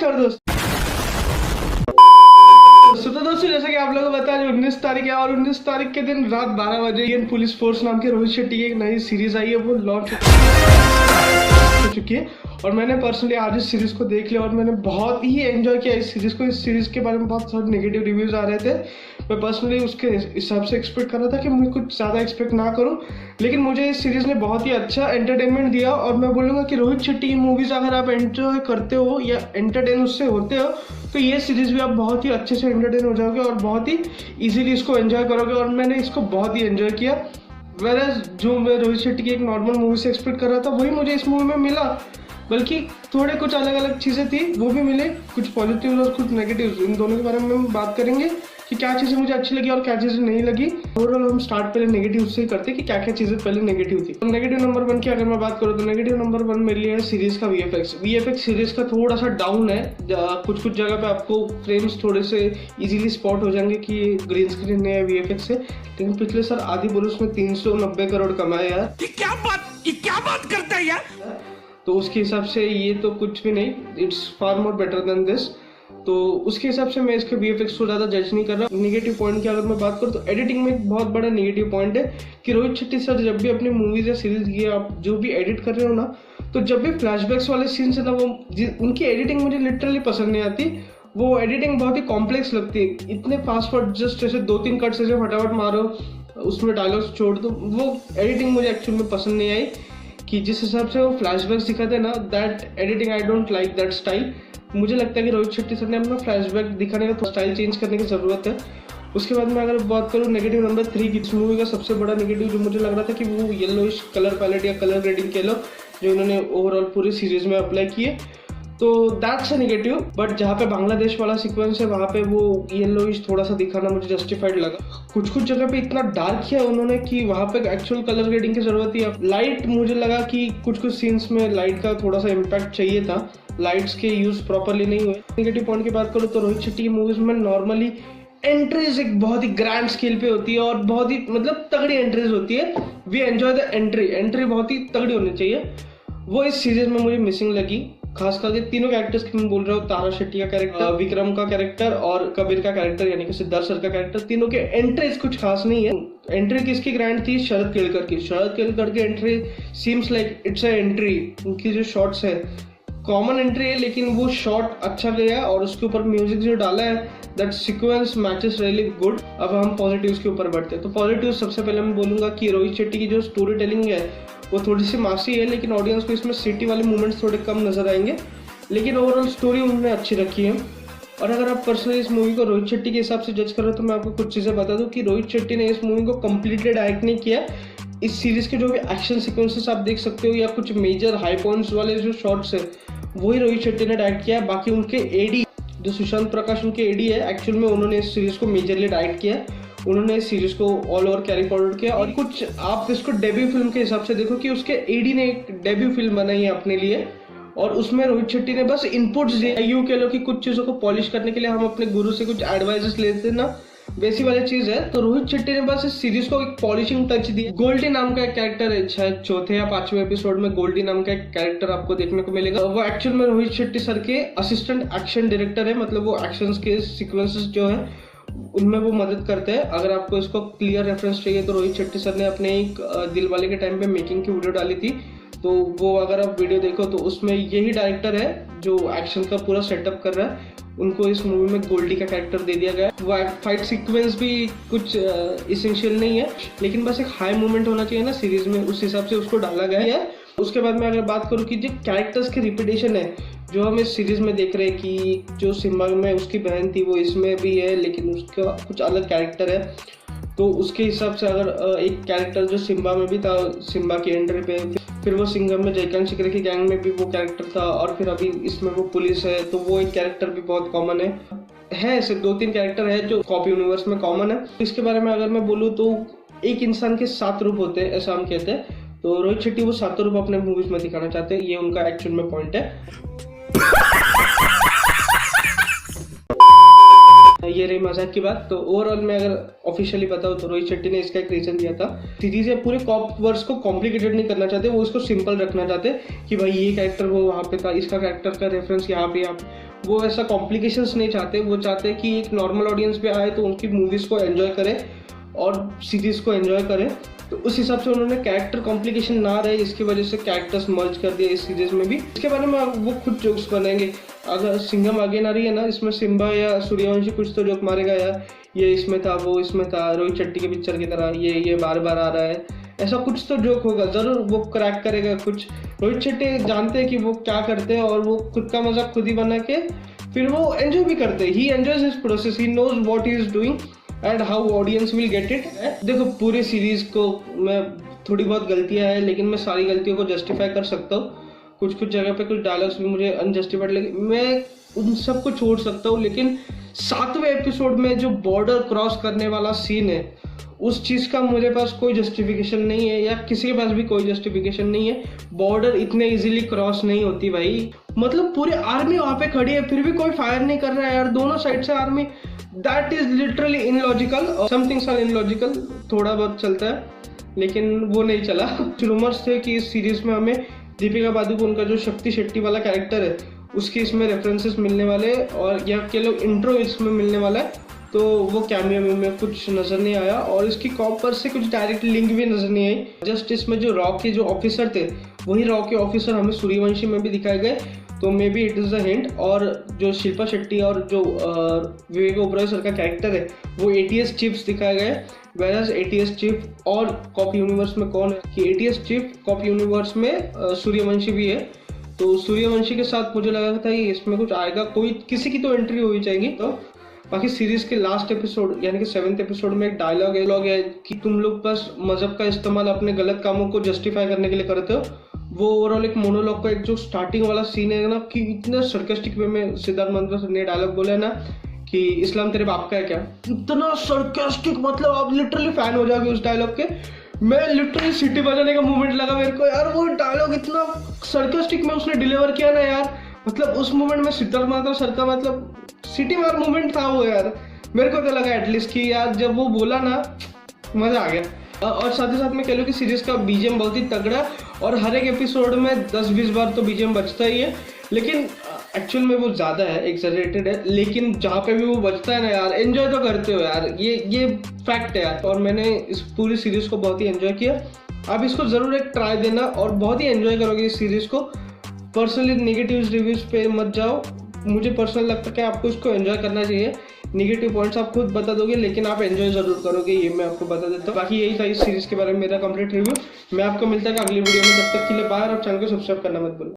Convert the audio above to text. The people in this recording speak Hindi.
नमस्कार दोस्तों। तो दोस्तों जैसा कि आप लोगों को पता है 19 तारीख है और 19 तारीख के दिन रात 12 बजे इंडियन पुलिस फोर्स नाम के रोहित शेट्टी की एक नई सीरीज आई है, वो लॉन्च हो चुकी है और मैंने पर्सनली आज इस सीरीज को देख लिया और मैंने बहुत ही एंजॉय किया इस सीरीज को। इस सीरीज के बारे में बहुत सारे नेगेटिव रिव्यूज आ रहे थे। मैं पर्सनली उसके हिसाब से एक्सपेक्ट कर रहा था कि मैं कुछ ज़्यादा एक्सपेक्ट ना करूं, लेकिन मुझे इस सीरीज ने बहुत ही अच्छा एंटरटेनमेंट दिया और मैं बोलूँगा कि रोहित शेट्टी की मूवीज़ अगर आप एंजॉय करते हो या एंटरटेन उससे होते हो तो ये सीरीज भी आप बहुत ही अच्छे से एंटरटेन हो जाओगे और बहुत ही इजीली इसको एंजॉय करोगे और मैंने इसको बहुत ही एंजॉय किया। वेराज जो मैं रोहित शेट्टी की एक नॉर्मल मूवी से एक्सपेक्ट कर रहा था वही मुझे इस मूवी में मिला, बल्कि थोड़े कुछ अलग अलग चीज़ें थी वो भी मिले, कुछ पॉजिटिव और कुछ नेगेटिव। इन दोनों के बारे में हम बात करेंगे कि क्या चीज़ें मुझे अच्छी लगी और क्या चीज़ें नहीं लगी। ओवरऑल हम स्टार्ट पहले नेगेटिव से ही करते कि क्या क्या चीज़ें पहले नेगेटिव थी। तो नेगेटिव नंबर 1 की अगर मैं बात करूँ तो नेगेटिव नंबर 1 मेरे लिए है सीरीज का वीएफएक्स सीरीज का थोड़ा सा डाउन है। कुछ जगह पे आपको फ्रेम्स थोड़े से इजीली स्पॉट हो जाएंगे कि ग्रीन स्क्रीन है वीएफएक्स से, लेकिन पिछले साल आदि बरुस में 390 करोड़ कमाए यार। ये क्या बात करता है यार। तो उसके हिसाब से ये तो कुछ भी नहीं, it's far more better than this. तो उसके हिसाब से मैं इसके वीएफएक्स को ज़्यादा जज नहीं कर रहा। नेगेटिव पॉइंट की अगर मैं बात करूँ तो एडिटिंग में एक बहुत बड़ा नेगेटिव पॉइंट है कि रोहित शेट्टी सर जब भी अपनी मूवीज या सीरीज की आप जो भी एडिट कर रहे हो ना, तो जब भी फ्लैशबैक्स वाले सीन्स है ना, वो उनकी एडिटिंग मुझे लिटरली पसंद नहीं आती। वो एडिटिंग बहुत ही कॉम्प्लेक्स लगती है, इतने फास्ट फॉरवर्ड जस्ट ऐसे 2-3 कट्स ऐसे फटाफट मारो उसमें डायलॉग्स छोड़ दो, वो एडिटिंग मुझे एक्चुअल में पसंद नहीं आई। कि जिस हिसाब से वो फ्लैशबैक्स दिखाते हैं ना, that editing I don't like that style. मुझे लगता है कि रोहित शेट्टी सर ने अपना फ्लैशबैक दिखाने का स्टाइल चेंज करने की ज़रूरत है। उसके बाद मैं अगर बात करूँ नेगेटिव नंबर 3 की, इस मूवी का सबसे बड़ा नेगेटिव जो मुझे लग रहा था कि वो येलोइश कलर पैलेट या कलर ग्रेडिंग कह लो जो उन्होंने ओवरऑल पूरी सीरीज में अप्लाई किए, तो दैट्स अ नेगेटिव। बट जहाँ पे बांग्लादेश वाला सीक्वेंस है वहाँ पे वो येलोइश थोड़ा सा दिखाना मुझे जस्टिफाइड लगा। कुछ जगह पे इतना डार्क किया उन्होंने कि वहाँ पे एक्चुअल कलर ग्रेडिंग की जरूरत थी। लाइट मुझे लगा कि कुछ सीन्स में लाइट का थोड़ा सा इम्पैक्ट चाहिए था, लाइट्स के यूज प्रॉपरली नहीं हुए। नेगेटिव पॉइंट की बात करूँ तो रोहित शेट्टी की मूवीज में नॉर्मली एंट्रीज एक बहुत ही ग्रैंड स्केल पे होती है और बहुत ही मतलब तगड़ी एंट्रीज होती है। वी एंजॉय द एंट्री बहुत ही तगड़ी होनी चाहिए, वो इस सीरीज में मुझे मिसिंग लगी। खास करके तीनों कैरेक्टर्स की मैं बोल रहा हूँ, तारा शेट्टी का कैरेक्टर, विक्रम का कैरेक्टर और कबीर का कैरेक्टर यानी कि सिद्धार्थ सर का कैरेक्टर, तीनों के एंट्रीज कुछ खास नहीं है। एंट्री किसकी ग्रैंड थी? शरद केलकर की। शरद केलकर की entry seems like it's a entry. उनकी जो शॉट्स है कॉमन एंट्री है लेकिन वो शॉट अच्छा गया और उसके ऊपर म्यूजिक जो डाला है that sequence matches really good. अब हम पॉजिटिव्स के ऊपर बढ़ते हैं। तो पॉजिटिव सबसे पहले मैं बोलूंगा कि रोहित शेट्टी की जो स्टोरी टेलिंग है वो थोड़ी सी मासी है, लेकिन ऑडियंस को इसमें सिटी वाले मूवमेंट्स थोड़े कम नजर आएंगे, लेकिन ओवरऑल स्टोरी उन्होंने अच्छी रखी है। और अगर आप पर्सनली इस मूवी को रोहित शेट्टी के हिसाब से जज कर रहे हो तो मैं आपको कुछ चीज़ें बता दूं कि रोहित शेट्टी ने इस मूवी को कम्प्लीटली डायरेक्ट नहीं किया। इस सीरीज के जो भी एक्शन सिक्वेंसेस आप देख सकते हो या कुछ मेजर हाई पॉइंट्स वाले जो शॉट्स है वही रोहित शेट्टी ने डायरेक्ट किया है। बाकी उनके एडी जो सुशांत प्रकाश उनके एडी है, एक्चुअल में उन्होंने इस सीरीज को मेजरली डायरेक्ट किया, उन्होंने इस सीरीज को ऑल ओवर कैरी फॉरवर्ड किया। और कुछ आप इसको डेब्यू फिल्म के हिसाब से देखो कि उसके एडी ने एक डेब्यू फिल्म बनाई है अपने लिए और उसमें रोहित शेट्टी ने बस इनपुट्स दिए। यूँ कह लो कि कुछ चीज़ों को पॉलिश करने के लिए हम अपने गुरु से कुछ एडवाइजेस लेते हैं ना, वैसी वाली चीज है। तो रोहित शेट्टी ने बस इस सीरीज को एक पॉलिशिंग टच दिया। गोल्डी नाम का एक कैरेक्टर है, शायद चौथे या 5वें एपिसोड में गोल्डी नाम का एक कैरेक्टर आपको देखने को मिलेगा। वो एक्चुअल में रोहित शेट्टी सर के असिस्टेंट एक्शन डायरेक्टर है, मतलब वो एक्शन के सीक्वेंसेस जो है उनमें वो मदद करते हैं। अगर आपको इसको क्लियर रेफरेंस चाहिए तो रोहित शेट्टी सर ने अपने एक दिलवाले के टाइम पे मेकिंग की वीडियो डाली थी, तो वो अगर आप वीडियो देखो तो उसमें यही डायरेक्टर है जो एक्शन का पूरा सेटअप कर रहा है। उनको इस मूवी में गोल्डी का कैरेक्टर दे दिया गया है। वो फाइट सीक्वेंस भी कुछ इसेंशियल नहीं है, लेकिन बस एक हाई मूवमेंट होना चाहिए ना सीरीज में, उस हिसाब से उसको डाला गया है। उसके बाद मैं अगर बात करूँ कि जो कैरेक्टर्स की रिपीटेशन है जो हम इस सीरीज में देख रहे हैं कि जो सिम्बा में उसकी बहन थी वो इसमें भी है, लेकिन उसका कुछ अलग कैरेक्टर है। तो उसके हिसाब से अगर एक कैरेक्टर जो सिम्बा में भी था, सिम्बा की एंट्री पे, फिर वो सिंघम में जयकांत शिकरे की गैंग में भी वो कैरेक्टर था और फिर अभी इसमें वो पुलिस है, तो वो एक कैरेक्टर भी बहुत कॉमन है। ऐसे 2-3 कैरेक्टर है जो कॉपी यूनिवर्स में कॉमन है। इसके बारे में अगर मैं बोलूँ तो एक इंसान के 7 रूप होते हैं ऐसा हम कहते हैं, तो रोहित शेट्टी वो 7 रूप अपने मूवीज में दिखाना चाहते हैं, ये उनका एक्चुअल में पॉइंट है। ये रही मजाक की बात। तो ओवरऑल मैं अगर ऑफिशियली बताऊँ तो रोहित शेट्टी ने इसका एक रीजन दिया था, सीरीज है पूरे कॉप वर्स को कॉम्प्लिकेटेड नहीं करना चाहते, वो इसको सिंपल रखना चाहते कि भाई ये कैरेक्टर वो वहाँ पे था, इसका कैरेक्टर का रेफरेंस यहाँ पे वो ऐसा कॉम्प्लिकेशंस नहीं चाहते। वो चाहते कि एक नॉर्मल ऑडियंस पे आए तो उनकी मूवीज को एंजॉय करे और सीरीज को एंजॉय करें। तो उस हिसाब से उन्होंने कैरेक्टर कॉम्प्लिकेशन ना रहे, इसकी वजह से कैरेक्टर्स मर्ज कर दिए इस सीरीज में भी। इसके बारे में वो खुद जोक्स बनाएंगे। अगर सिंघम आगे ना रही है ना, इसमें सिम्बा या सूर्यवंशी कुछ तो जोक मारेगा यार, ये इसमें था, वो इसमें था, रोहित शेट्टी के पिक्चर की तरह ये बार बार आ रहा है, ऐसा कुछ तो जोक होगा जरूर। वो क्रैक करेगा कुछ। रोहित शेट्टी जानते हैं कि वो क्या करते हैं और वो खुद का मजाक खुद ही बना के फिर वो एंजॉय भी करते हैं। He enjoys his process, he knows what he is doing and how audience will get it. देखो पूरे सीरीज को मैं थोड़ी बहुत गलतियां हैं लेकिन मैं सारी गलतियों को जस्टिफाई कर सकता हूँ। कुछ जगह पे कुछ डायलॉग्स भी मुझे अनजस्टिफाइड लगे, मैं उन सबको छोड़ सकता हूँ। लेकिन 7वें एपिसोड में जो बॉर्डर क्रॉस करने वाला सीन है, उस चीज़ का मेरे पास कोई जस्टिफिकेशन नहीं है या किसी के पास भी कोई जस्टिफिकेशन नहीं है। बॉर्डर इतने इजीली क्रॉस नहीं होती भाई। मतलब पूरी आर्मी वहाँ पे खड़ी है फिर भी कोई फायर नहीं कर रहा है यार, दोनों साइड से army. That is literally illogical. Some things are illogical, थोड़ा बहुत चलता है लेकिन वो नहीं चला। रूमर्स थे कि इस सीरीज में हमें दीपिका पादुकोण का जो शक्ति शेट्टी वाला कैरेक्टर है उसके इसमें रेफरेंसेस मिलने वाले और या के लोग इंट्रो इसमें मिलने वाला है। तो वो कैमियो में कुछ नजर नहीं आया और इसकी कॉपर से कुछ डायरेक्ट लिंक भी नजर नहीं आई। जस्ट इसमें जो रॉ के जो ऑफिसर थे वही रॉ के ऑफिसर हमें सूर्यवंशी में भी दिखाए गए, तो may be it is a hint. और जो शिल्पा शेट्टी और जो विवेक ओबरॉय सर का कैरेक्टर है वो ATS चीफ्स दिखाए गए। वेराज ATS चीफ और कॉप यूनिवर्स में कौन है कि ATS चीफ कॉप यूनिवर्स में सूर्यवंशी भी है। तो सूर्यवंशी के साथ मुझे लगा था कि इसमें कुछ आएगा, कोई किसी की तो एंट्री हो ही जाएगी। तो बाकी सीरीज के लास्ट एपिसोड यानी कि 7th एपिसोड में एक डायलॉग है कि तुम लोग बस मजहब का इस्तेमाल अपने गलत कामों को जस्टिफाई करने के लिए करते हो। वो ओवरऑल एक मोनोलॉग का एक जो स्टार्टिंग वाला सीन है ना कि इतने सरकास्टिक वे में सिद्धार्थ मल्होत्रा ने डायलॉग बोला है ना कि इस्लाम तेरे बाप का है क्या, इतना सरकास्टिक, मतलब आप लिटरली फैन हो जाओगे उस डायलॉग के। मैं लिटरली सीटी बजाने का मोमेंट लगा मेरे को यार, वो डायलॉग इतना सरकास्टिक में उसने डिलीवर किया ना यार। मतलब उस मोमेंट में सिद्धार्थ मल्होत्रा सर का मतलब सिटी मार मोमेंट था वो यार। मेरे को तो लगा एटलीस्ट कि यार जब वो बोला ना मजा आ गया। और साथ ही साथ मैं कह लूँ कि सीरीज का BGM बहुत ही तगड़ा और हर एक एपिसोड में 10-20 बार तो BGM बजता ही है, लेकिन एक्चुअल में वो ज़्यादा है, एक्सैजरेटेड है। लेकिन जहाँ पे भी वो बजता है ना यार एंजॉय तो करते हो यार, ये फैक्ट है यार। और मैंने इस पूरी सीरीज को बहुत ही एंजॉय किया। आप इसको ज़रूर एक ट्राई देना और बहुत ही एंजॉय करोगे इस सीरीज को। पर्सनली नेगेटिव रिव्यूज पे मत जाओ, मुझे पर्सनल लगता है कि आपको इसको एंजॉय करना चाहिए। नेगेटिव पॉइंट्स आप खुद बता दोगे लेकिन आप एंजॉय जरूर करोगे, ये मैं आपको बता देता हूँ। बाकी यही था इस सीरीज के बारे में मेरा कंप्लीट रिव्यू। मैं आपको मिलता है अगली वीडियो में, तब तक के लिए बाय और चैनल को सब्सक्राइब करना मत भूलना।